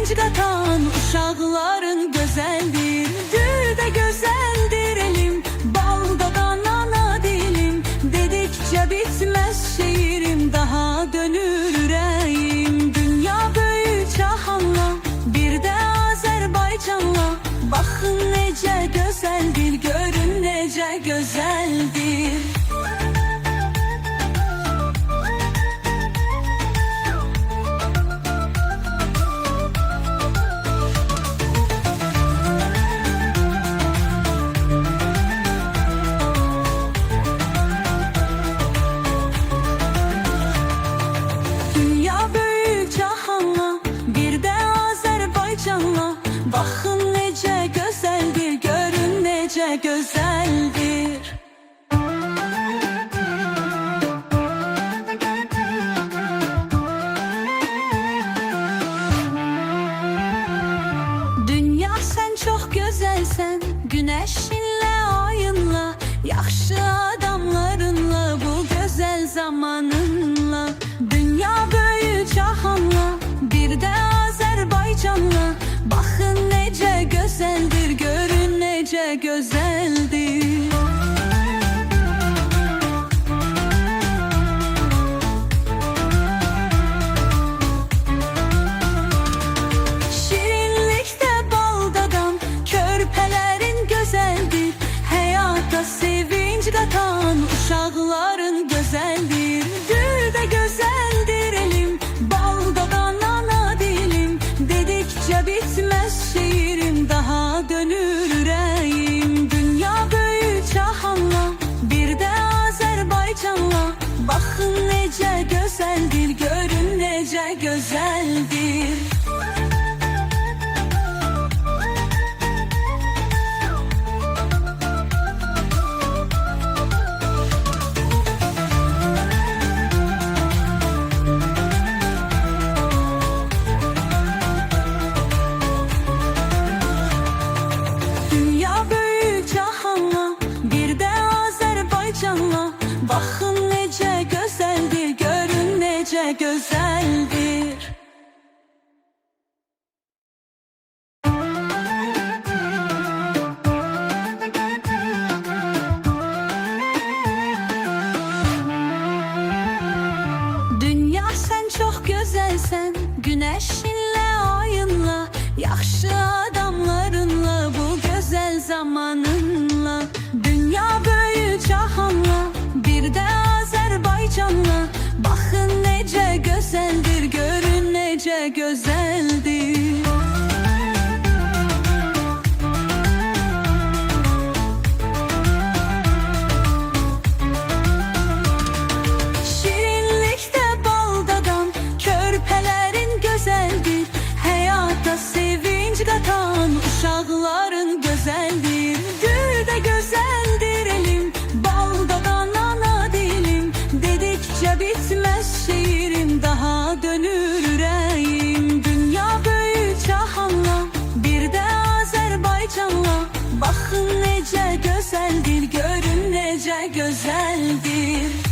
sevinç qatan uşaqların gözəldir. Gül də gözəldir elim, bal dadan ana dilim. Dedikcə bitməz şeirim, daha dönür ürəyim. Dünya böyük cahanla, bir də Azərbaycanla. Baxın necə gözəldir, görün necə gözəldir. Baxın necə gözəldir, görün necə gözəldir. Dünya sən çox gözəlsən, günəşinlə, ayınla, yaxşı adamlarınla, bu gözəl zamanınla. Dünya böyük cahanla, bir də Azərbaycanla. Baxın necə gözəldir, görün necə gözəldir. Şirinlikdə bal dadan körpələrin gözəldir. Həyata sevinç qatan uşaqların gözəldir. Gül də gözəldir elim, bal dadan ana dilim. Dedikcə bitməz şeirim, daha dönür ürəyim. Dünya böyük cahanla, bir də Azərbaycanla. Baxın necə gözəldir, görün necə gözəldir. Baxın necə gözəldir, görün necə gözəldir. Dünya sən çox gözəlsən, günəşinlə, ayınla, yaxşı adamlarınla, bu gözəl zamanınla. Dünya böyük cahanla, bir də Azərbaycanla. Baxın necə gözəldir, görün necə gözəldir. Şirinlikdə bal dadan körpələrin gözəldir. Həyata sevinç qatan uşaqların gözəldir. Gül də gözəldir elim, bal dadan ana dilim. Dedikcə bitməz şeirim, daha dönür ürəyim. Dünya böyük cahanla, bir də Azərbaycanla. Baxın necə gözəldir, görün necə gözəldir.